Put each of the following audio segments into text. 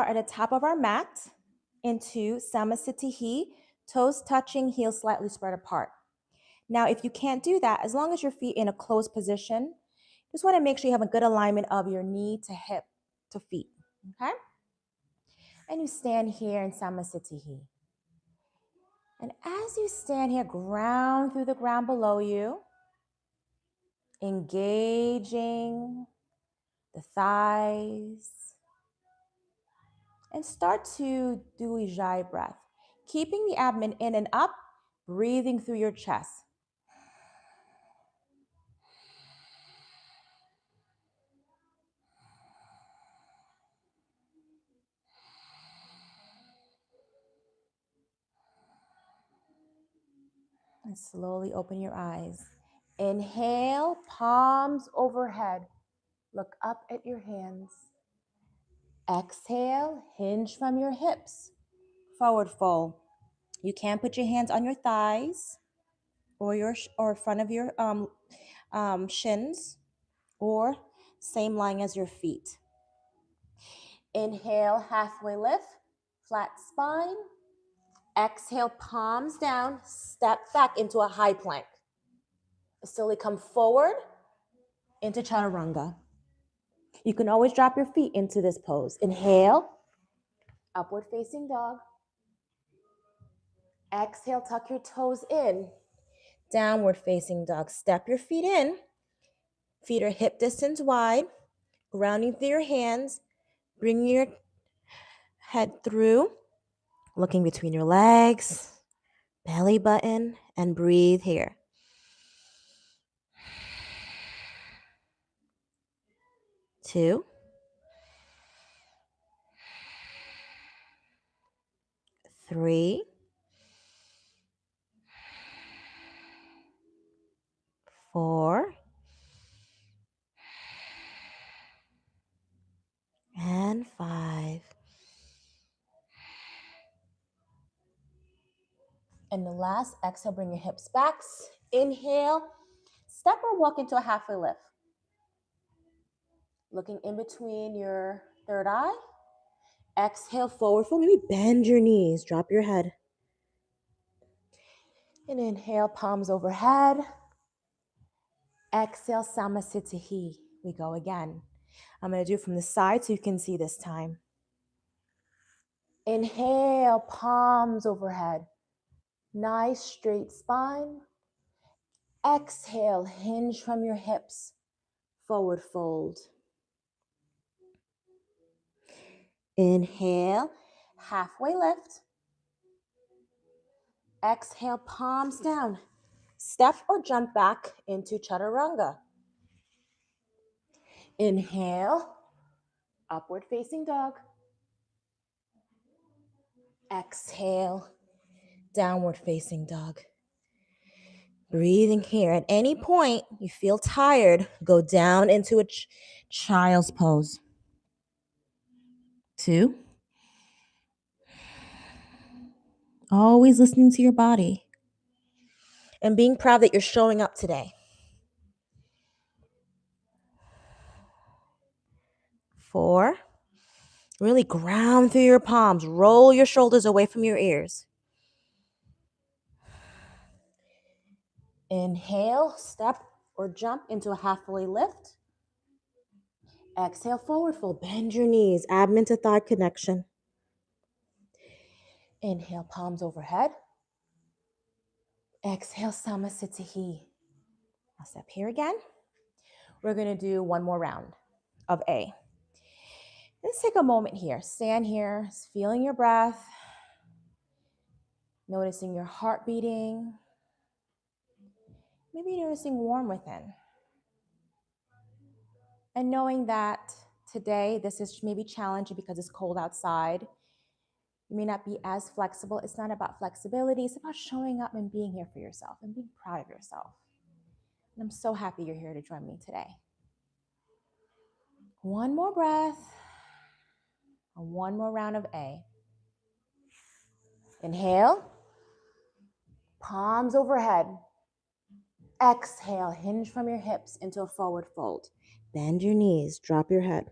At the top of our mat into Samasthiti, toes touching, heels slightly spread apart. Now, if you can't do that, as long as your feet in a closed position, just want to make sure you have a good alignment of your knee to hip to feet, okay? And you stand here in Samasthiti. And as you stand here, ground through the ground below you, engaging the thighs, and start to do Ujjayi breath, keeping the abdomen in and up, breathing through your chest. And slowly open your eyes. Inhale, palms overhead. Look up at your hands. Exhale, hinge from your hips. Forward fold. You can put your hands on your thighs or front of your shins, or same line as your feet. Inhale, halfway lift, flat spine. Exhale, palms down, step back into a high plank. Slowly come forward into chaturanga. You can always drop your feet into this pose. Inhale, upward facing dog. Exhale, tuck your toes in. Downward facing dog. Step your feet in. Feet are hip distance wide. Grounding through your hands. Bring your head through. Looking between your legs. Belly button. And breathe here. 2, 3, 4, and 5. And the last exhale, bring your hips back. Inhale, step or walk into a halfway lift. Looking in between your third eye. Exhale, forward fold. Maybe bend your knees, drop your head. And inhale, palms overhead. Exhale, Samasthiti. We go again. I'm going to do it from the side so you can see this time. Inhale, palms overhead. Nice straight spine. Exhale, hinge from your hips. Forward fold. Inhale, halfway lift. Exhale, palms down. Step or jump back into chaturanga. Inhale, upward facing dog. Exhale, downward facing dog. Breathing here. At any point you feel tired, go down into a child's pose. 2. Always listening to your body and being proud that you're showing up today. 4. Really ground through your palms. Roll your shoulders away from your ears. Inhale, step or jump into a halfway lift. Exhale, forward fold. Bend your knees, abdomen to thigh connection. Inhale, palms overhead. Exhale, Samasthiti. I'll step here again. We're going to do one more round of A. Let's take a moment here. Stand here, feeling your breath, noticing your heart beating, maybe noticing warm within. And knowing that today this is maybe challenging because it's cold outside. You may not be as flexible. It's not about flexibility. It's about showing up and being here for yourself and being proud of yourself. And I'm so happy you're here to join me today. One more breath. And one more round of A. Inhale. Palms overhead. Exhale, hinge from your hips into a forward fold. Bend your knees, drop your head.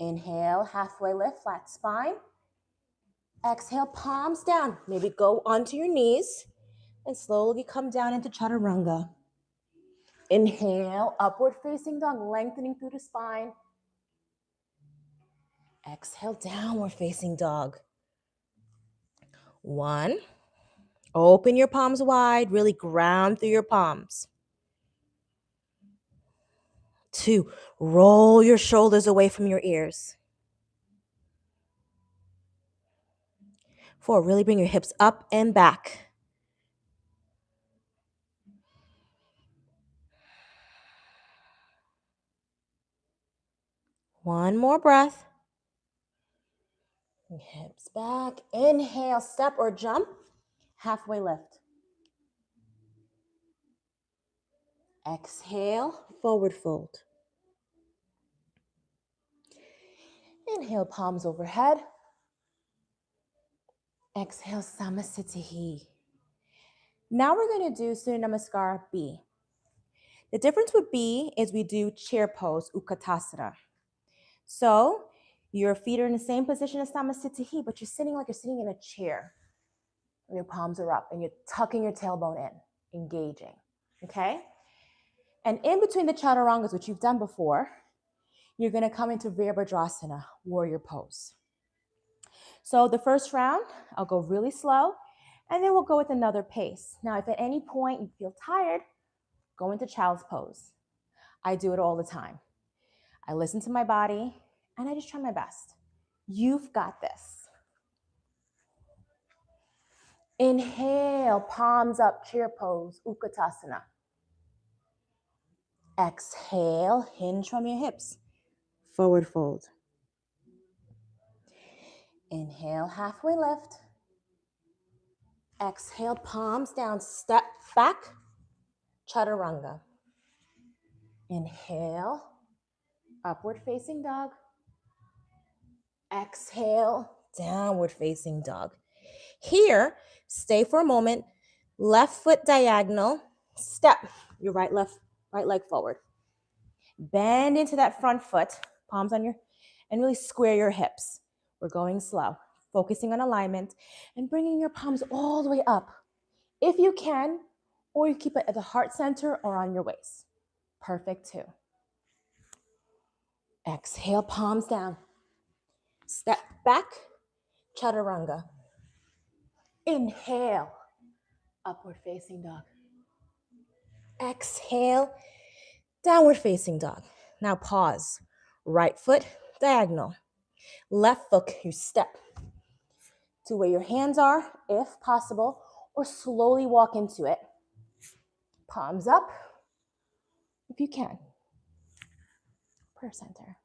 Inhale, halfway lift, flat spine. Exhale, palms down. Maybe go onto your knees and slowly come down into chaturanga. Inhale, upward facing dog, lengthening through the spine. Exhale, downward facing dog. 1. Open your palms wide, really ground through your palms. 2. Roll your shoulders away from your ears. 4. Really bring your hips up and back. 1 more breath. Hips back. Inhale, step or jump. Halfway lift. Exhale, forward fold. Inhale, palms overhead. Exhale, Samasthiti. Now we're going to do Surya Namaskar B. The difference with B is we do chair pose, Utkatasana. So your feet are in the same position as Samasthiti, but you're sitting like you're sitting in a chair. And your palms are up and you're tucking your tailbone in, engaging. Okay? And in between the chaturangas, which you've done before, you're going to come into Virabhadrasana, warrior pose. So the first round, I'll go really slow, and then we'll go with another pace. Now, if at any point you feel tired, go into child's pose. I do it all the time. I listen to my body, and I just try my best. You've got this. Inhale, palms up, chair pose, Utkatasana. Exhale, hinge from your hips, forward fold. Inhale, halfway lift. Exhale, palms down, step back, chaturanga. Inhale, upward facing dog. Exhale, downward facing dog. Here, stay for a moment, left foot diagonal, step your right leg forward. Bend into that front foot, palms on your, and really square your hips. We're going slow, focusing on alignment and bringing your palms all the way up. If you can, or you keep it at the heart center or on your waist. Perfect too. Exhale, palms down. Step back, chaturanga. Inhale, upward facing dog. Exhale, downward facing dog. Now pause. Right foot diagonal. Left foot, you step to where your hands are, if possible, or slowly walk into it. Palms up, if you can. Prayer center.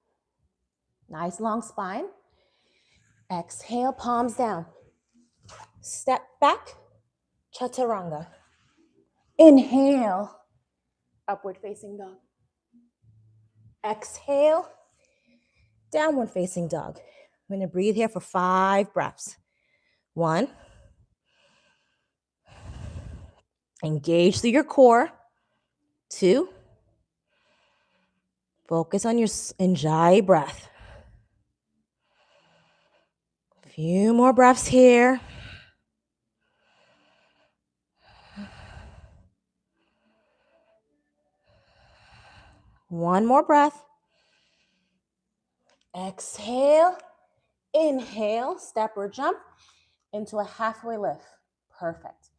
Nice long spine. Exhale, palms down. Step back, chaturanga. Inhale, upward facing dog. Exhale, downward facing dog. I'm going to breathe here for 5 breaths. 1. Engage through your core. 2. Focus on your Ujjayi breath. A few more breaths here. One more breath. Exhale. Inhale, step or jump into a halfway lift. Perfect.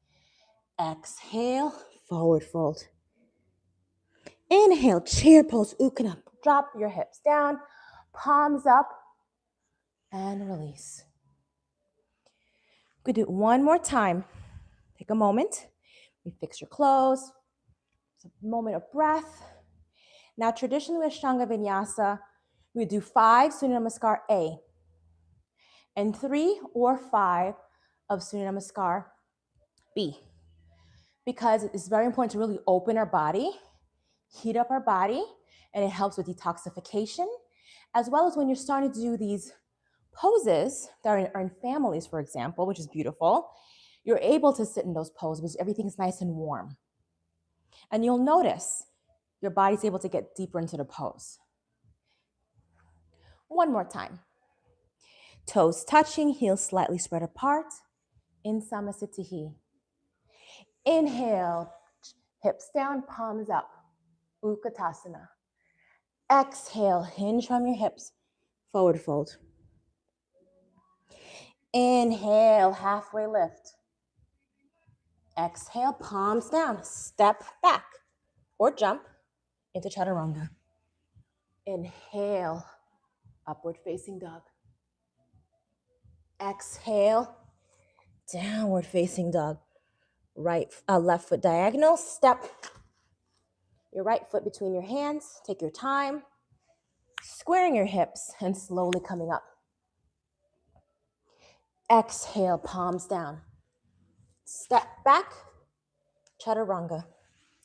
Exhale, forward fold. Inhale, chair pose, Utthana. Drop your hips down, palms up, and release. We could do it one more time. Take a moment. You fix your clothes. It's a moment of breath. Now, traditionally with Ashtanga Vinyasa, we do 5 Surya Namaskar A and 3 or 5 of Surya Namaskar B, because it's very important to really open our body, heat up our body, and it helps with detoxification, as well as when you're starting to do these poses that are in families, for example, which is beautiful, you're able to sit in those poses because everything's nice and warm. And you'll notice your body's able to get deeper into the pose. One more time. Toes touching, heels slightly spread apart in Samasthiti. Inhale, hips down, palms up, Utkatasana. Exhale, hinge from your hips, forward fold. Inhale, halfway lift. Exhale, palms down, step back or jump into Chaturanga. Inhale, upward facing dog. Exhale, downward facing dog. Left foot diagonal, step your right foot between your hands. Take your time, squaring your hips and slowly coming up. Exhale, palms down. Step back, Chaturanga.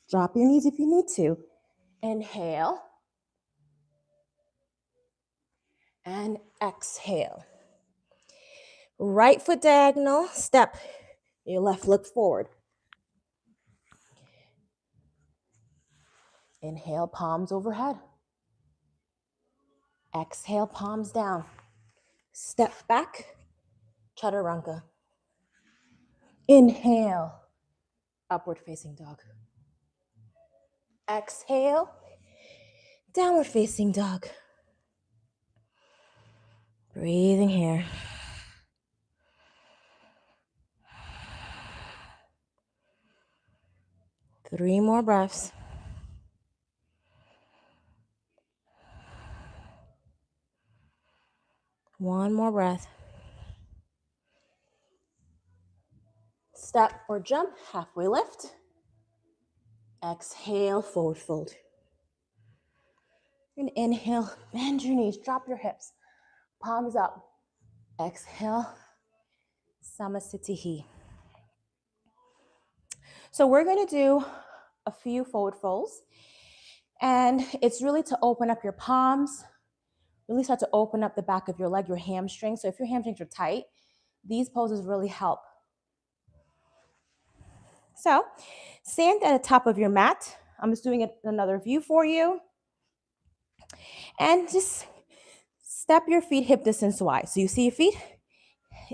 Drop your knees if you need to. Inhale. And exhale. Right foot diagonal, step. Your left look forward. Inhale, palms overhead. Exhale, palms down. Step back, Chaturanga. Inhale, upward facing dog. Exhale, downward facing dog. Breathing here. Three more breaths. One more breath. Step or jump, halfway lift. Exhale, forward fold. And inhale, bend your knees, drop your hips, palms up. Exhale, Samasthiti. So we're going to do a few forward folds. And it's really to open up your palms, really start to open up the back of your leg, your hamstrings. So if your hamstrings are tight, these poses really help. So stand at the top of your mat. I'm just doing another view for you. And just step your feet hip distance wide. So you see your feet,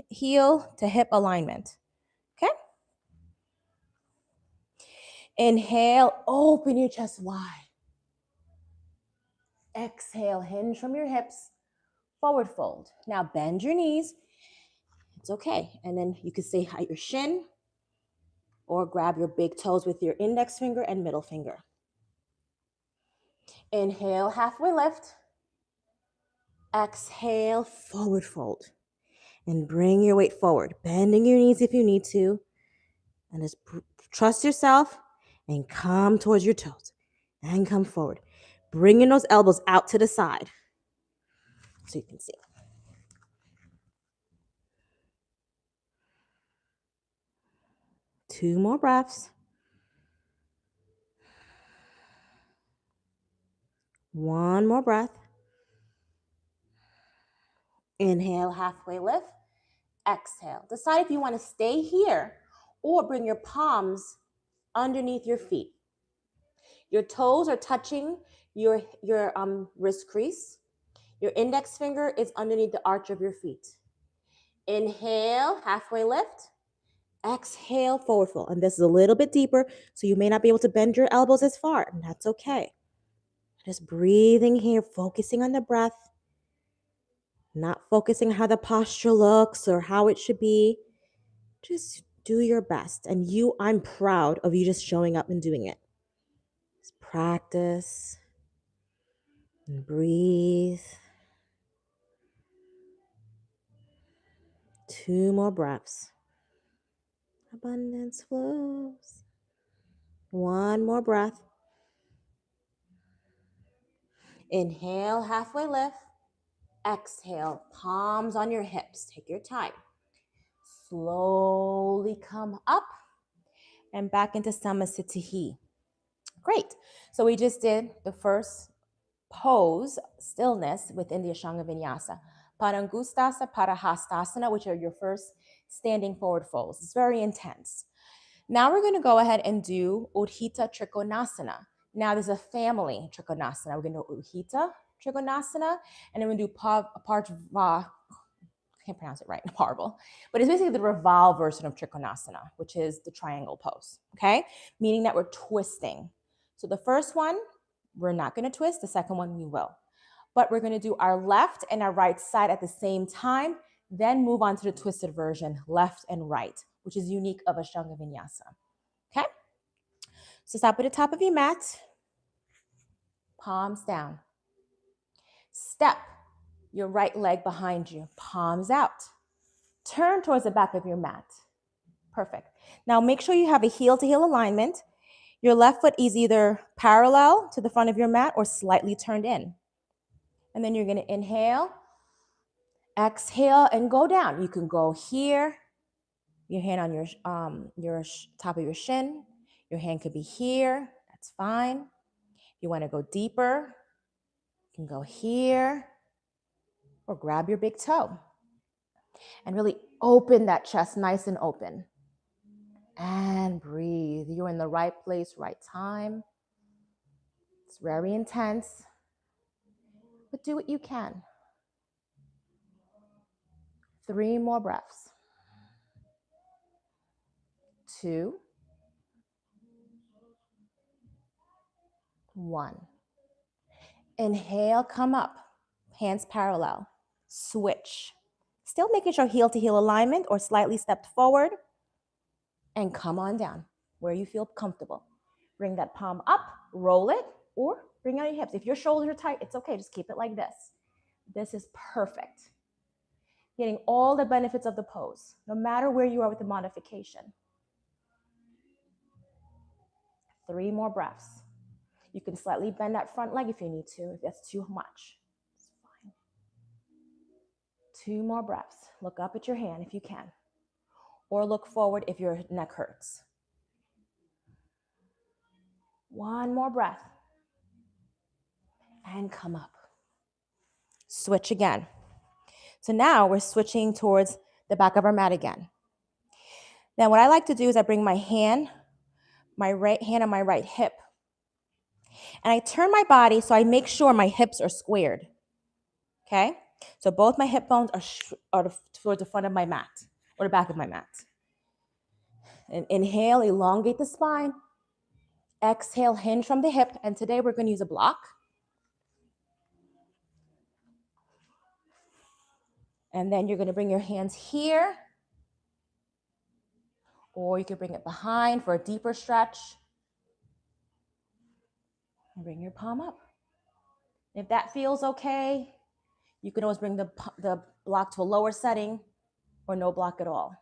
heel to hip alignment. Okay? Inhale, open your chest wide. Exhale, hinge from your hips, forward fold. Now bend your knees. It's okay. And then you can stay at your shin or grab your big toes with your index finger and middle finger. Inhale, halfway lift. Exhale, forward fold. And bring your weight forward, bending your knees if you need to. And just trust yourself and come towards your toes and come forward. Bringing those elbows out to the side so you can see. Two more breaths. One more breath. Inhale, halfway lift. Exhale. Decide if you want to stay here or bring your palms underneath your feet. Your toes are touching your wrist crease. Your index finger is underneath the arch of your feet. Inhale, halfway lift. Exhale, forward fold. And this is a little bit deeper, so you may not be able to bend your elbows as far, and that's okay. Just breathing here, focusing on the breath, not focusing how the posture looks or how it should be. Just do your best. And I'm proud of you just showing up and doing it. Just practice and breathe. Two more breaths. Abundance flows. One more breath. Inhale, halfway lift. Exhale, palms on your hips. Take your time. Slowly come up and back into Samasthiti. Great. So we just did the first pose, stillness, within the Ashtanga Vinyasa. Padangusthasana, Padahastasana, which are your first standing forward folds. It's very intense. Now we're going to go ahead and do Udhita Trikonasana. Now there's a family Trikonasana. We're going to do Udhita Trikonasana, and then we're going to do I can't pronounce it right, horrible. But it's basically the revolve version of Trikonasana, which is the triangle pose, okay? Meaning that we're twisting. So the first one, we're not gonna twist. The second one, we will. But we're gonna do our left and our right side at the same time, then move on to the twisted version, left and right, which is unique of Ashtanga Vinyasa, okay? So stop at the top of your mat, palms down. Step your right leg behind you, palms out. Turn towards the back of your mat. Perfect. Now make sure you have a heel to heel alignment. Your left foot is either parallel to the front of your mat or slightly turned in. And then you're going to inhale, exhale, and go down. You can go here, your hand on your top of your shin. Your hand could be here. That's fine. If you want to go deeper, you can go here or grab your big toe. And really open that chest nice and open. And breathe. You're in the right place, right time. It's very intense, but do what you can. 3 more breaths. 2, 1. Inhale, come up. Hands parallel. Switch. Still making sure heel to heel alignment or slightly stepped forward. And come on down where you feel comfortable. Bring that palm up, roll it, or bring out your hips. If your shoulders are tight, it's okay. Just keep it like this. This is perfect. Getting all the benefits of the pose, no matter where you are with the modification. 3 more breaths. You can slightly bend that front leg if you need to, if that's too much. It's fine. 2 more breaths. Look up at your hand if you can, or look forward if your neck hurts. 1 more breath. And come up. Switch again. So now we're switching towards the back of our mat again. Then what I like to do is I bring my right hand on my right hip. And I turn my body so I make sure my hips are squared. Okay? So both my hip bones are towards the front of my mat or the back of my mat. And inhale, elongate the spine. Exhale, hinge from the hip. And today we're going to use a block. And then you're going to bring your hands here. Or you can bring it behind for a deeper stretch. And bring your palm up. If that feels okay, you can always bring the block to a lower setting or no block at all.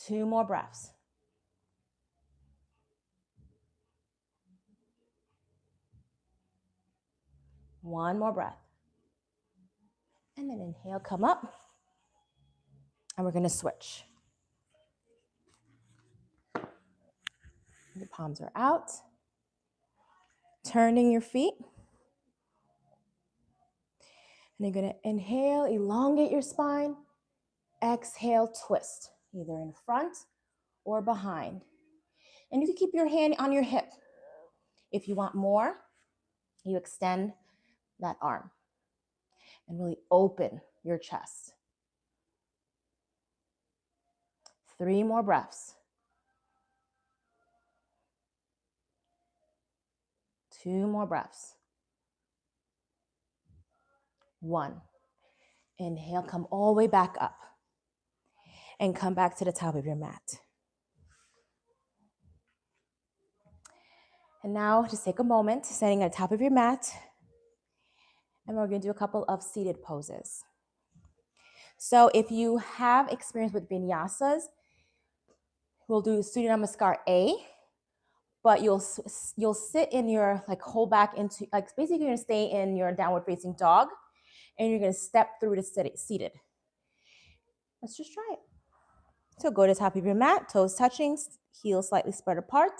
2 more breaths. 1 more breath. And then inhale, come up. And we're going to switch. The palms are out. Turning your feet. And you're going to inhale, elongate your spine. Exhale, twist, either in front or behind. And you can keep your hand on your hip. If you want more, you extend that arm and really open your chest. 3 more breaths. 2 more breaths. 1. Inhale, come all the way back up. And come back to the top of your mat. And now just take a moment, standing at the top of your mat. And we're going to do a couple of seated poses. So if you have experience with vinyasas, we'll do Surya Namaskar A, but you'll sit in your, hold back into, basically you're going to stay in your downward facing dog, and you're going to step through to seated. Let's just try it. So go to the top of your mat, toes touching, heels slightly spread apart.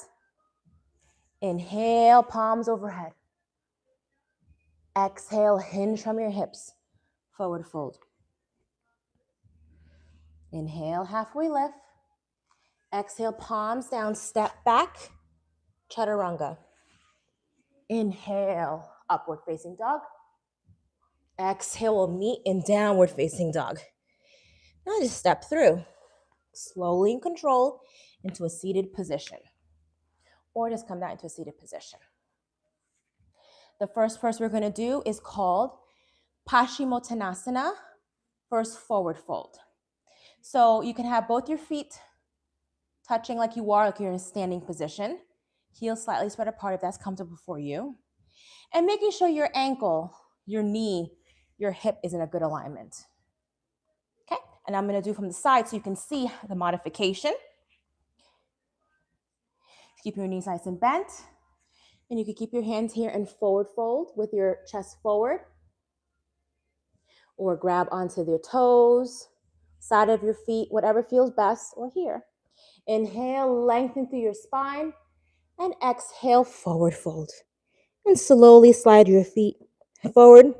Inhale, palms overhead. Exhale, hinge from your hips, forward fold. Inhale, halfway lift. Exhale, palms down, step back, chaturanga. Inhale, upward facing dog. Exhale, we'll meet in downward facing dog. Now just step through, slowly in control, into a seated position. Or just come down into a seated position. The first pose we're going to do is called Paschimottanasana, first forward fold. So you can have both your feet touching like you are, like you're in a standing position. Heels slightly spread apart if that's comfortable for you. And making sure your ankle, your knee, your hip is in a good alignment. Okay, and I'm going to do from the side so you can see the modification. Keep your knees nice and bent. And you can keep your hands here in forward fold with your chest forward. Or grab onto your toes, side of your feet, whatever feels best, or here. Inhale, lengthen through your spine, and exhale, forward fold. And slowly slide your feet forward,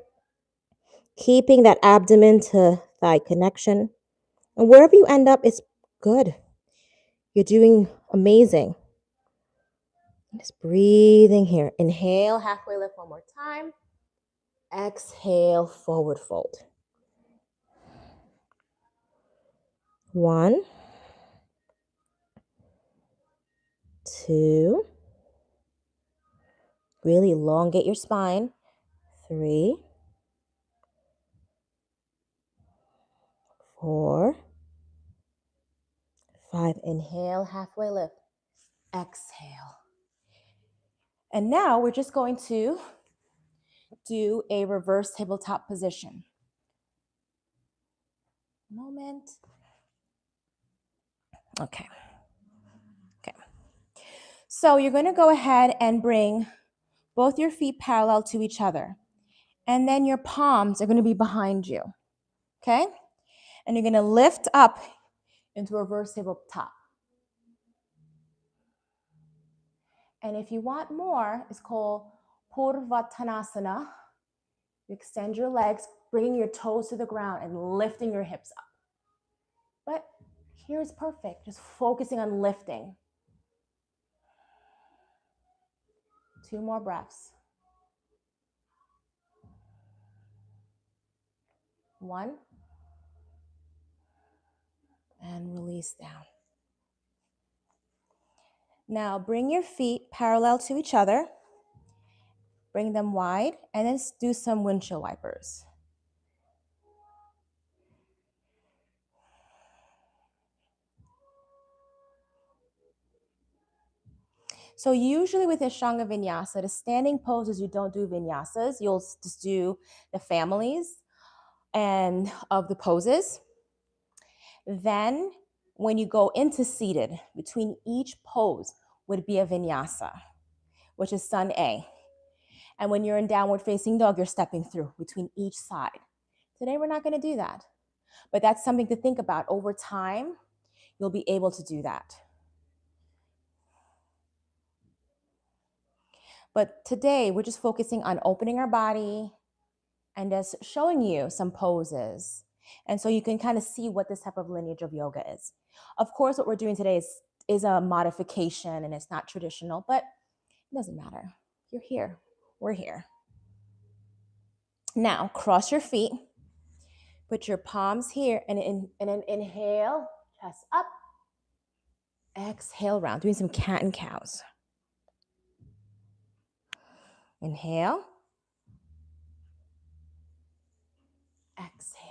keeping that abdomen to thigh connection. And wherever you end up, it's good. You're doing amazing. Just breathing here. Inhale, halfway lift one more time. Exhale, forward fold. 1, 2. Really elongate your spine. 3, 4, 5. Inhale, halfway lift. Exhale. And now we're just going to do a reverse tabletop position. Moment. Okay. So you're going to go ahead and bring both your feet parallel to each other. And then your palms are going to be behind you. Okay? And you're going to lift up into reverse tabletop. And if you want more, it's called Purvattanasana. You extend your legs, bringing your toes to the ground and lifting your hips up. But here is perfect, just focusing on lifting. 2 more breaths. 1. And release down. Now bring your feet parallel to each other. Bring them wide, and then do some windshield wipers. So usually with Ashtanga Vinyasa, the standing poses, you don't do vinyasas. You'll just do the families and of the poses. Then when you go into seated, between each pose would be a vinyasa, which is Sun A. And when you're in downward facing dog, you're stepping through between each side. Today, we're not going to do that. But that's something to think about. Over time, you'll be able to do that. But today, we're just focusing on opening our body and just showing you some poses. And so you can kind of see what this type of lineage of yoga is. Of course, what we're doing today is a modification and it's not traditional, but it doesn't matter. You're here. We're here. Now, cross your feet. Put your palms here and then inhale, chest up. Exhale, round. Doing some cat and cows. Inhale. Exhale.